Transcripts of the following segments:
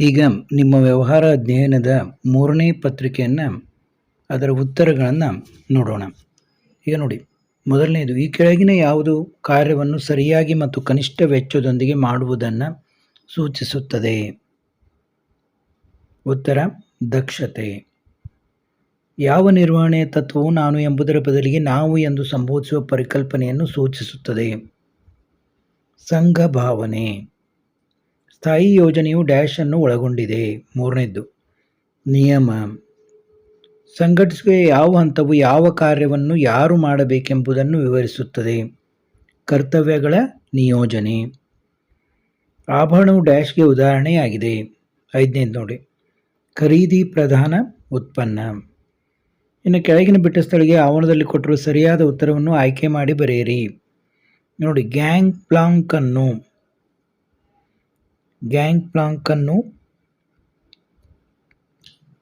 ಈಗ ನಿಮ್ಮ ವ್ಯವಹಾರ ಅಧ್ಯಯನದ 3ನೇ ಪತ್ರಿಕೆಯನ್ನು ಅದರ ಉತ್ತರಗಳನ್ನು ನೋಡೋಣ. ಈಗ ನೋಡಿ, ಮೊದಲನೆಯದು, ಈ ಕೆಳಗಿನ ಯಾವುದು ಕಾರ್ಯವನ್ನು ಸರಿಯಾಗಿ ಮತ್ತು ಕನಿಷ್ಠ ವೆಚ್ಚದೊಂದಿಗೆ ಮಾಡುವುದನ್ನು ಸೂಚಿಸುತ್ತದೆ? ಉತ್ತರ, ದಕ್ಷತೆ. ಯಾವ ನಿರ್ವಹಣೆಯ ತತ್ವವು ನಾನು ಎಂಬುದರ ಬದಲಿಗೆ ನಾವು ಎಂದು ಸಂಬೋಧಿಸುವ ಪರಿಕಲ್ಪನೆಯನ್ನು ಸೂಚಿಸುತ್ತದೆ? ಸಂಘ ಭಾವನೆ. ಸ್ಥಾಯಿ ಯೋಜನೆಯು ಡ್ಯಾಶ್ ಅನ್ನು ಒಳಗೊಂಡಿದೆ. ಮೂರನೇದ್ದು, ನಿಯಮ. ಸಂಘಟಿಸುವ ಯಾವ ಹಂತವು ಯಾವ ಕಾರ್ಯವನ್ನು ಯಾರು ಮಾಡಬೇಕೆಂಬುದನ್ನು ವಿವರಿಸುತ್ತದೆ? ಕರ್ತವ್ಯಗಳ ನಿಯೋಜನೆ. ಆಭರಣವು ಡ್ಯಾಶ್ಗೆ ಉದಾಹರಣೆಯಾಗಿದೆ. ಐದನೇದು ನೋಡಿ, ಖರೀದಿ ಪ್ರಧಾನ ಉತ್ಪನ್ನ. ಇನ್ನು ಕೆಳಗಿನ ಬಿಟ್ಟ ಸ್ಥಳಿಗೆ ಆವರಣದಲ್ಲಿ ಕೊಟ್ಟಿರುವ ಸರಿಯಾದ ಉತ್ತರವನ್ನು ಆಯ್ಕೆ ಮಾಡಿ ಬರೆಯಿರಿ. ನೋಡಿ, ಗ್ಯಾಂಗ್ ಪ್ಲಾಂಕ್ ಅನ್ನು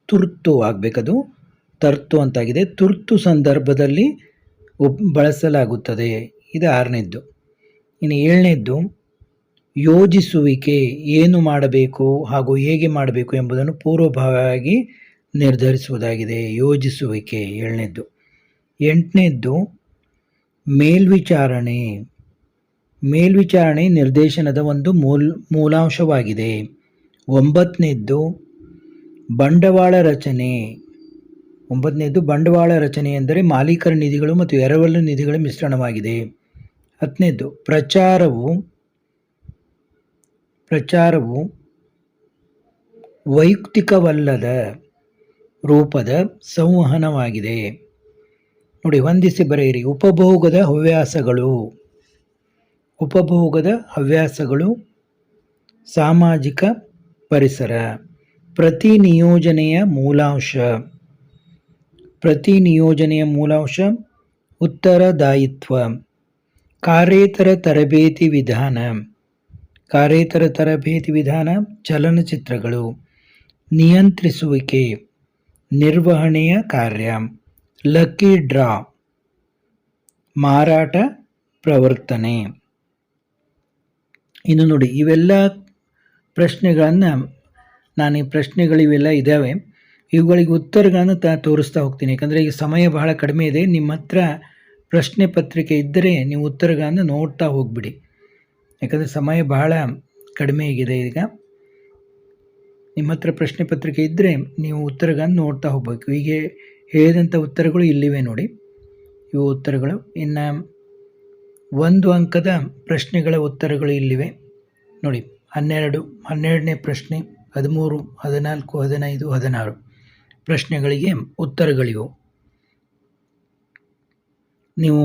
ತುರ್ತು ಆಗಬೇಕದು ತರ್ತು ಅಂತಾಗಿದೆ. ತುರ್ತು ಸಂದರ್ಭದಲ್ಲಿ ಬಳಸಲಾಗುತ್ತದೆ. ಇದು 6ನೇದ್ದು. ಇನ್ನು 7ನೇದ್ದು, ಯೋಜಿಸುವಿಕೆ. ಏನು ಮಾಡಬೇಕು ಹಾಗೂ ಹೇಗೆ ಮಾಡಬೇಕು ಎಂಬುದನ್ನು ಪೂರ್ವಭಾವಿಯಾಗಿ ನಿರ್ಧರಿಸುವುದಾಗಿದೆ. ಯೋಜಿಸುವಿಕೆ 7ನೇದ್ದು. 8ನೇದ್ದು, ಮೇಲ್ವಿಚಾರಣೆ. ಮೇಲ್ವಿಚಾರಣೆ ನಿರ್ದೇಶನದ ಒಂದು ಮೂಲಾಂಶವಾಗಿದೆ. 9ನೇದ್ದು, ಬಂಡವಾಳ ರಚನೆ. 9ನೇದ್ದು, ಬಂಡವಾಳ ರಚನೆ ಎಂದರೆ ಮಾಲೀಕರ ನಿಧಿಗಳು ಮತ್ತು ಎರವಲು ನಿಧಿಗಳ ಮಿಶ್ರಣವಾಗಿದೆ. 10ನೇದ್ದು, ಪ್ರಚಾರವು ವೈಯಕ್ತಿಕವಲ್ಲದ ರೂಪದ ಸಂವಹನವಾಗಿದೆ. ನೋಡಿ, ಹೊಂದಿಸಿ ಬರೆಯಿರಿ. ಉಪಭೋಗದ ಹವ್ಯಾಸಗಳು, ಸಾಮಾಜಿಕ ಪರಿಸರ. ಪ್ರತಿ ನಿಯೋಜನೆಯ ಮೂಲಾಂಶ ಉತ್ತರದಾಯಿತ್ವ. ಕಾರ್ಯೇತರ ತರಬೇತಿ ವಿಧಾನ, ಚಲನಚಿತ್ರಗಳು. ನಿಯಂತ್ರಿಸುವಿಕೆ, ನಿರ್ವಹಣೆಯ ಕಾರ್ಯ. ಲಕ್ಕಿ ಡ್ರಾ, ಮಾರಾಟ ಪ್ರವರ್ತನೆ. ಇನ್ನು ನೋಡಿ, ಇವೆಲ್ಲ ಪ್ರಶ್ನೆಗಳನ್ನು ಈ ಪ್ರಶ್ನೆಗಳಿವೆಲ್ಲ ಇದ್ದಾವೆ. ಇವುಗಳಿಗೆ ಉತ್ತರಗಳನ್ನು ತೋರಿಸ್ತಾ ಹೋಗ್ತೀನಿ. ಯಾಕಂದರೆ ಈಗ ಸಮಯ ಬಹಳ ಕಡಿಮೆ ಇದೆ. ನಿಮ್ಮ ಹತ್ರ ಪ್ರಶ್ನೆ ಪತ್ರಿಕೆ ಇದ್ದರೆ ನೀವು ಉತ್ತರಗಳನ್ನು ನೋಡ್ತಾ ಹೋಗ್ಬಿಡಿ. ಯಾಕಂದರೆ ಸಮಯ ಬಹಳ ಕಡಿಮೆ ಆಗಿದೆ. ಈಗ ನಿಮ್ಮ ಹತ್ರ ಪ್ರಶ್ನೆ ಪತ್ರಿಕೆ ಇದ್ದರೆ ನೀವು ಉತ್ತರಗಳನ್ನು ನೋಡ್ತಾ ಹೋಗ್ಬೇಕು. ಹೀಗೆ ಹೇಳಿದಂಥ ಉತ್ತರಗಳು ಇಲ್ಲಿವೆ ನೋಡಿ, ಇವು ಉತ್ತರಗಳು. ಇನ್ನು 1 ಅಂಕದ ಪ್ರಶ್ನೆಗಳ ಉತ್ತರಗಳು ಇಲ್ಲಿವೆ ನೋಡಿ. 12ನೇ ಪ್ರಶ್ನೆ, 13, 14, 15, 16 ಪ್ರಶ್ನೆಗಳಿಗೆ ಉತ್ತರಗಳಿವು. ನೀವು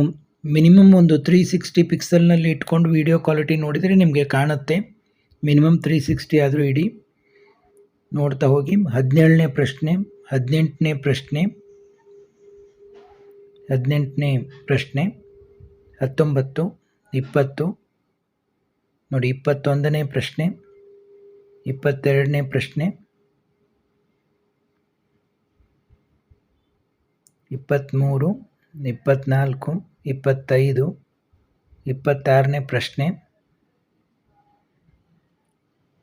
ಮಿನಿಮಮ್ ಒಂದು 360 ಪಿಕ್ಸೆಲ್ನಲ್ಲಿ ಇಟ್ಕೊಂಡು ವಿಡಿಯೋ ಕ್ವಾಲಿಟಿ ನೋಡಿದರೆ ನಿಮಗೆ ಕಾಣುತ್ತೆ. ಮಿನಿಮಮ್ 360 ಆದರೂ ಇಡಿ, ನೋಡ್ತಾ ಹೋಗಿ. 17ನೇ ಪ್ರಶ್ನೆ, 18ನೇ ಪ್ರಶ್ನೆ, 19, 20 ನೋಡಿ. 21ನೇ ಪ್ರಶ್ನೆ, 22ನೇ ಪ್ರಶ್ನೆ, 23, 24, 25, 26ನೇ ಪ್ರಶ್ನೆ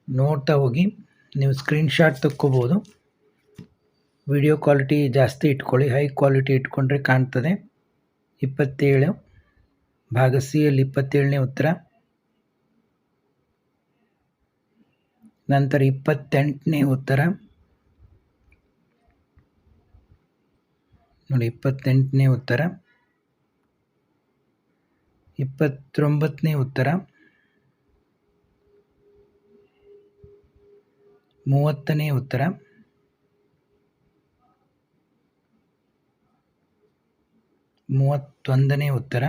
ನೋಡ್ತಾ ಹೋಗಿ. ನೀವು ಸ್ಕ್ರೀನ್ಶಾಟ್ ತಕ್ಕೋಬೋದು. ವಿಡಿಯೋ ಕ್ವಾಲಿಟಿ ಜಾಸ್ತಿ ಇಟ್ಕೊಳ್ಳಿ, ಹೈ ಕ್ವಾಲಿಟಿ ಇಟ್ಕೊಂಡ್ರೆ ಕಾಣ್ತದೆ. 27 ಭಾಗ ಸಿ ಯಲ್ಲಿ 27ನೇ ಉತ್ತರ. ನಂತರ 28ನೇ ಉತ್ತರ ನೋಡಿ. 28ನೇ ಉತ್ತರ, 29ನೇ ಉತ್ತರ, 30ನೇ ಉತ್ತರ, 31ನೇ ಉತ್ತರ,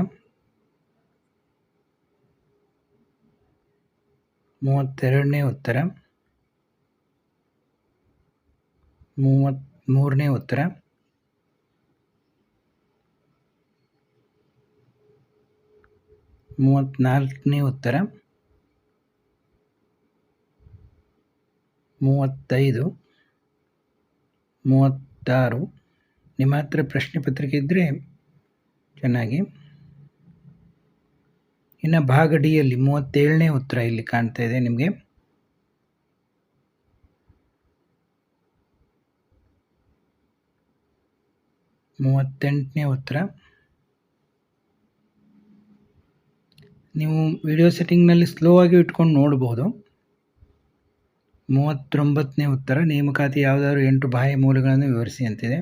32ನೇ ಉತ್ತರ, 33ನೇ ಉತ್ತರ, 34ನೇ ಉತ್ತರ, 35, 36. ನಿಮ್ಮ ಹತ್ರ ಪ್ರಶ್ನೆ ಪತ್ರಿಕೆ ಇದ್ದರೆ ಚೆನ್ನಾಗಿ. ಇನ್ನು ಭಾಗ ಡಿಯಲ್ಲಿ 37ನೇ ಉತ್ತರ ಇಲ್ಲಿ ಕಾಣ್ತಾ ಇದೆ ನಿಮಗೆ. 38ನೇ ಉತ್ತರ. ನೀವು ವಿಡಿಯೋ ಸೆಟ್ಟಿಂಗ್ನಲ್ಲಿ ಸ್ಲೋ ಆಗಿ ಇಟ್ಕೊಂಡು ನೋಡ್ಬೋದು. 39ನೇ ಉತ್ತರ. ನೇಮಕಾತಿ ಯಾವುದಾದ್ರು 8 ಬಾಹ್ಯ ಮೂಲಗಳನ್ನು ವಿವರಿಸಿ ಅಂತಿದೆ.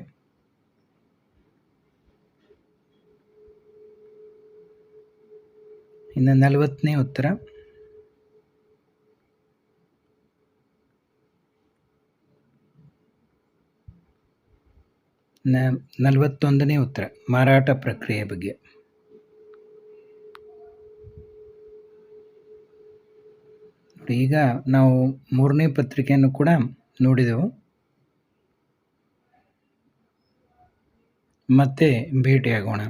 ಇನ್ನು 40ನೇ ಉತ್ತರ. 41ನೇ ಉತ್ತರ ಮಾರಾಟ ಪ್ರಕ್ರಿಯೆ ಬಗ್ಗೆ. ಈಗ ನಾವು 3ನೇ ಪತ್ರಿಕೆಯನ್ನು ಕೂಡ ನೋಡಿದೆವು. ಮತ್ತೆ ಭೇಟಿಯಾಗೋಣ.